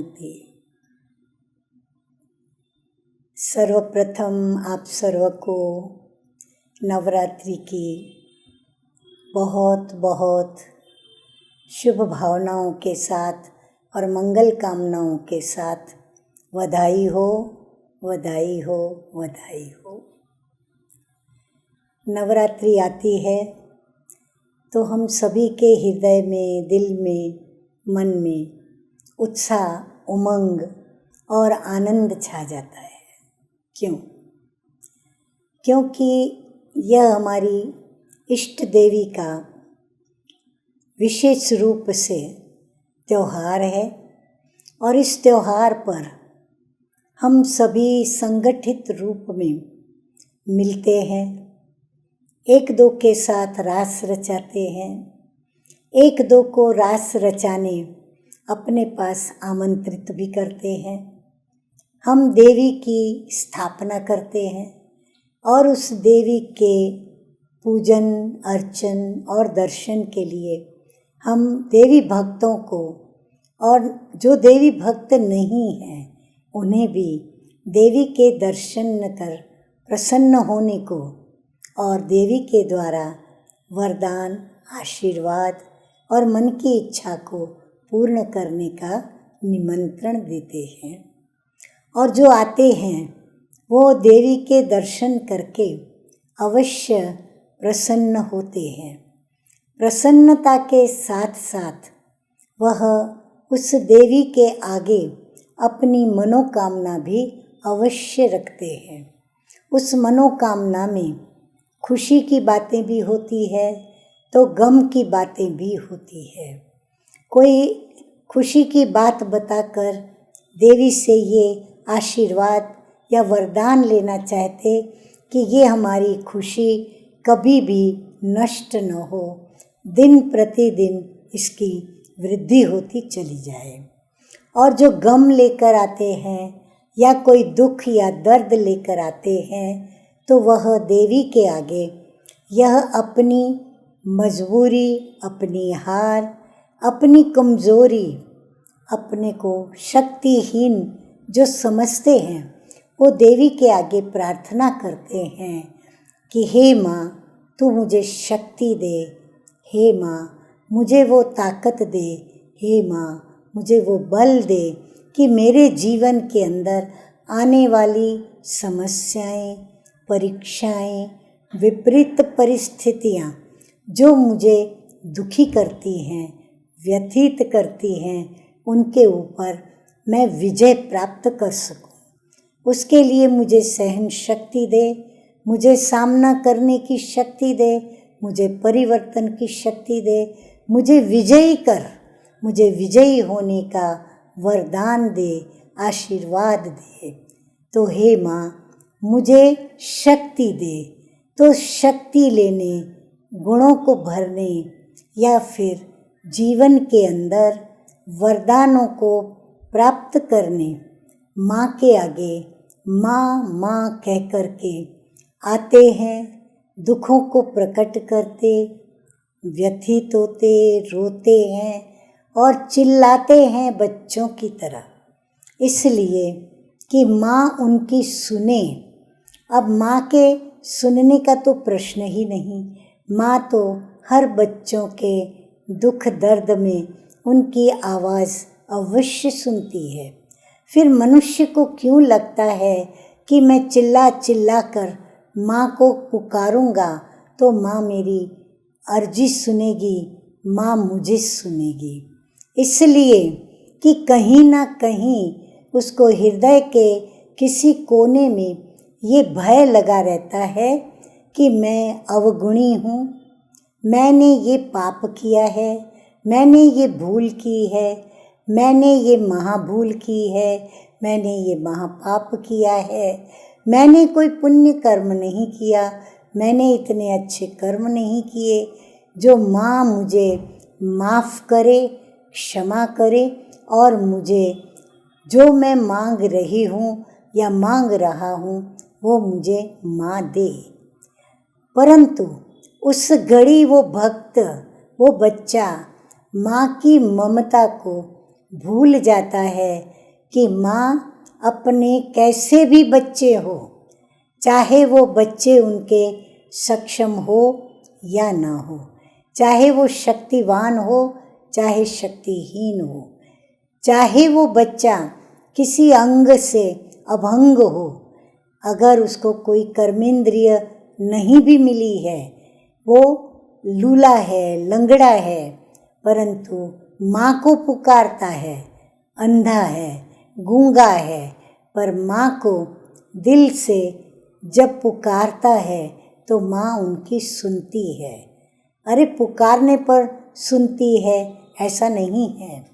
शांति। सर्वप्रथम आप सर्व को नवरात्रि की बहुत बहुत शुभ भावनाओं के साथ और मंगल कामनाओं के साथ बधाई हो, बधाई हो, बधाई हो। नवरात्रि आती है तो हम सभी के हृदय में, दिल में, मन में उत्साह, उमंग और आनंद छा जाता है। क्यों? क्योंकि यह हमारी इष्ट देवी का विशेष रूप से त्योहार है और इस त्योहार पर हम सभी संगठित रूप में मिलते हैं, एक दो के साथ रास रचाते हैं, एक दो को रास रचाने अपने पास आमंत्रित भी करते हैं। हम देवी की स्थापना करते हैं और उस देवी के पूजन, अर्चन और दर्शन के लिए हम देवी भक्तों को और जो देवी भक्त नहीं हैं उन्हें भी देवी के दर्शन कर प्रसन्न होने को और देवी के द्वारा वरदान, आशीर्वाद और मन की इच्छा को पूर्ण करने का निमंत्रण देते हैं। और जो आते हैं वो देवी के दर्शन करके अवश्य प्रसन्न होते हैं। प्रसन्नता के साथ साथ वह उस देवी के आगे अपनी मनोकामना भी अवश्य रखते हैं। उस मनोकामना में खुशी की बातें भी होती है तो गम की बातें भी होती है। कोई खुशी की बात बताकर देवी से ये आशीर्वाद या वरदान लेना चाहते कि ये हमारी खुशी कभी भी नष्ट न हो, दिन प्रतिदिन इसकी वृद्धि होती चली जाए। और जो गम लेकर आते हैं या कोई दुख या दर्द लेकर आते हैं तो वह देवी के आगे यह अपनी मजबूरी, अपनी हार, अपनी कमज़ोरी, अपने को शक्तिहीन जो समझते हैं वो देवी के आगे प्रार्थना करते हैं कि हे माँ तू मुझे शक्ति दे, हे माँ मुझे वो ताकत दे, हे माँ मुझे वो बल दे कि मेरे जीवन के अंदर आने वाली समस्याएं, परीक्षाएं, विपरीत परिस्थितियां जो मुझे दुखी करती हैं, व्यथित करती हैं, उनके ऊपर मैं विजय प्राप्त कर सकूं। उसके लिए मुझे सहन शक्ति दे, मुझे सामना करने की शक्ति दे, मुझे परिवर्तन की शक्ति दे, मुझे विजयी कर, मुझे विजयी होने का वरदान दे, आशीर्वाद दे। तो हे माँ मुझे शक्ति दे। तो शक्ति लेने, गुणों को भरने या फिर जीवन के अंदर वरदानों को प्राप्त करने माँ के आगे माँ माँ कह कर के आते हैं, दुखों को प्रकट करते, व्यथित होते, रोते हैं और चिल्लाते हैं बच्चों की तरह, इसलिए कि माँ उनकी सुने। अब माँ के सुनने का तो प्रश्न ही नहीं। माँ तो हर बच्चों के दुख दर्द में उनकी आवाज़ अवश्य सुनती है। फिर मनुष्य को क्यों लगता है कि मैं चिल्ला चिल्ला कर माँ को पुकारूंगा तो माँ मेरी अर्जी सुनेगी, माँ मुझे सुनेगी। इसलिए कि कहीं ना कहीं उसको हृदय के किसी कोने में ये भय लगा रहता है कि मैं अवगुणी हूँ, मैंने ये पाप किया है, मैंने ये भूल की है, मैंने ये महाभूल की है, मैंने ये महापाप किया है, मैंने कोई पुण्य कर्म नहीं किया, मैंने इतने अच्छे कर्म नहीं किए जो माँ मुझे माफ़ करे, क्षमा करे और मुझे जो मैं मांग रही हूँ या मांग रहा हूँ वो मुझे माँ दे। परंतु उस घड़ी वो भक्त, वो बच्चा माँ की ममता को भूल जाता है कि माँ अपने कैसे भी बच्चे हो, चाहे वो बच्चे उनके सक्षम हो या ना हो, चाहे वो शक्तिवान हो चाहे शक्तिहीन हो, चाहे वो बच्चा किसी अंग से अभंग हो, अगर उसको कोई कर्मेंद्रिय नहीं भी मिली है, वो लूला है, लंगड़ा है, परंतु माँ को पुकारता है, अंधा है, गूंगा है, पर माँ को दिल से जब पुकारता है तो माँ उनकी सुनती है। अरे पुकारने पर सुनती है ऐसा नहीं है।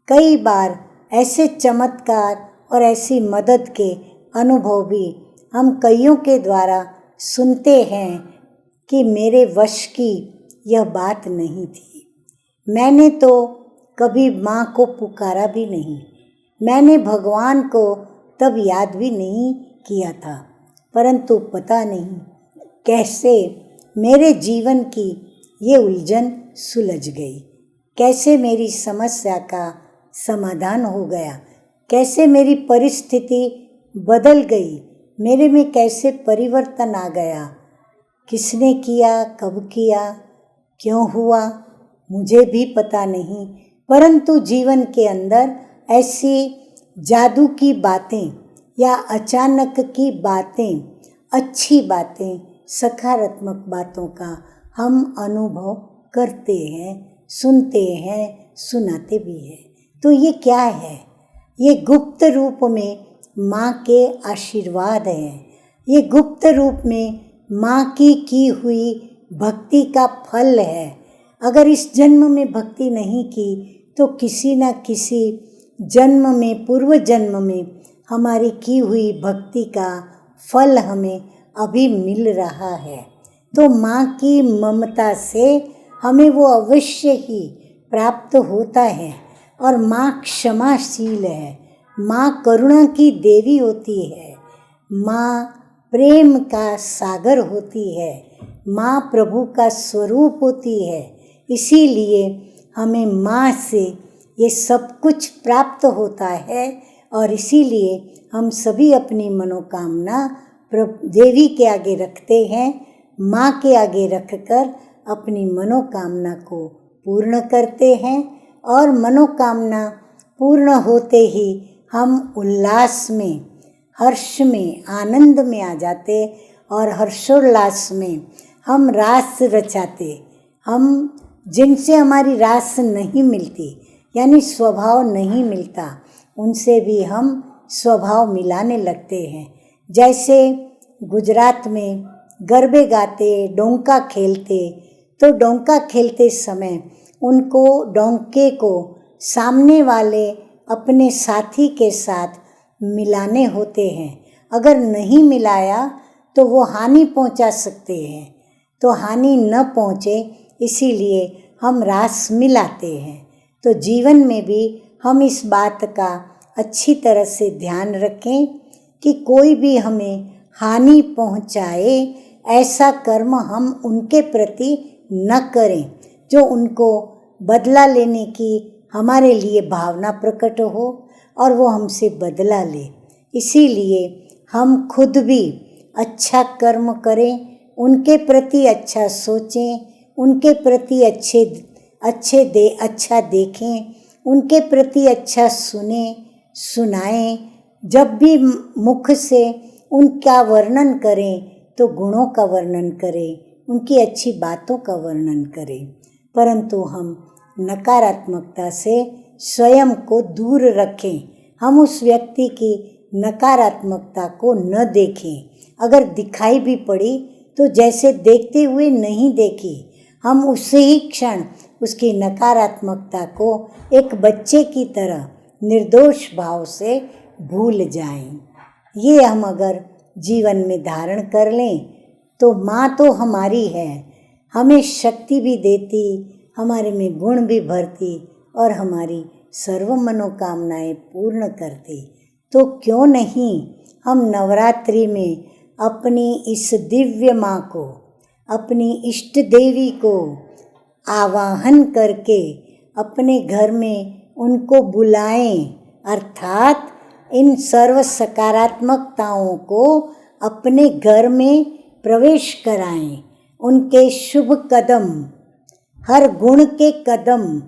कई बार ऐसे चमत्कार और ऐसी मदद के अनुभव भी हम कईयों के द्वारा सुनते हैं कि मेरे वश की यह बात नहीं थी। मैंने तो कभी माँ को पुकारा भी नहीं, मैंने भगवान को तब याद भी नहीं किया था, परंतु पता नहीं कैसे मेरे जीवन की ये उलझन सुलझ गई, कैसे मेरी समस्या का समाधान हो गया, कैसे मेरी परिस्थिति बदल गई, मेरे में कैसे परिवर्तन आ गया। किसने किया, कब किया, क्यों हुआ, मुझे भी पता नहीं, परंतु जीवन के अंदर ऐसी जादू की बातें या अचानक की बातें, अच्छी बातें, सकारात्मक बातों का हम अनुभव करते हैं, सुनते हैं, सुनाते भी हैं। तो ये क्या है? ये गुप्त रूप में माँ के आशीर्वाद हैं। ये गुप्त रूप में माँ की हुई भक्ति का फल है। अगर इस जन्म में भक्ति नहीं की तो किसी न किसी जन्म में, पूर्व जन्म में हमारी की हुई भक्ति का फल हमें अभी मिल रहा है। तो माँ की ममता से हमें वो अवश्य ही प्राप्त होता है। और माँ क्षमाशील है, माँ करुणा की देवी होती है, माँ प्रेम का सागर होती है, माँ प्रभु का स्वरूप होती है। इसीलिए हमें माँ से ये सब कुछ प्राप्त होता है और इसीलिए हम सभी अपनी मनोकामना देवी के आगे रखते हैं, माँ के आगे रखकर अपनी मनोकामना को पूर्ण करते हैं। और मनोकामना पूर्ण होते ही हम उल्लास में, हर्ष में, आनंद में आ जाते और हर्षोल्लास में हम रास रचाते। हम जिनसे हमारी रास नहीं मिलती यानी स्वभाव नहीं मिलता, उनसे भी हम स्वभाव मिलाने लगते हैं। जैसे गुजरात में गरबे गाते, डोंका खेलते, तो डोंका खेलते समय उनको डोंके को सामने वाले अपने साथी के साथ मिलाने होते हैं। अगर नहीं मिलाया तो वो हानि पहुंचा सकते हैं, तो हानि न पहुंचे इसीलिए हम रास मिलाते हैं। तो जीवन में भी हम इस बात का अच्छी तरह से ध्यान रखें कि कोई भी हमें हानि पहुंचाए ऐसा कर्म हम उनके प्रति न करें जो उनको बदला लेने की हमारे लिए भावना प्रकट हो और वो हमसे बदला ले। इसीलिए हम खुद भी अच्छा कर्म करें, उनके प्रति अच्छा सोचें, उनके प्रति अच्छा देखें, उनके प्रति अच्छा सुने, सुनाएं। जब भी मुख से उनका वर्णन करें तो गुणों का वर्णन करें, उनकी अच्छी बातों का वर्णन करें, परंतु हम नकारात्मकता से स्वयं को दूर रखें। हम उस व्यक्ति की नकारात्मकता को न देखें। अगर दिखाई भी पड़ी तो जैसे देखते हुए नहीं देखी, हम उसी ही क्षण उसकी नकारात्मकता को एक बच्चे की तरह निर्दोष भाव से भूल जाएं। ये हम अगर जीवन में धारण कर लें तो माँ तो हमारी है, हमें शक्ति भी देती, हमारे में गुण भी भरती और हमारी सर्व मनोकामनाएं पूर्ण करती। तो क्यों नहीं हम नवरात्रि में अपनी इस दिव्य माँ को, अपनी इष्ट देवी को आवाहन करके अपने घर में उनको बुलाएं, अर्थात इन सर्व सकारात्मकताओं को अपने घर में प्रवेश कराएं। उनके शुभ कदम, हर गुण के कदम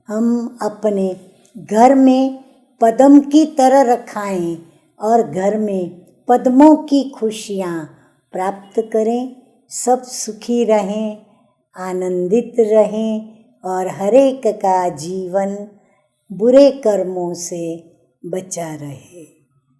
हम अपने घर में पद्म की तरह रखाएं और घर में पद्मों की खुशियाँ प्राप्त करें। सब सुखी रहें, आनंदित रहें और हर एक का जीवन बुरे कर्मों से बचा रहे।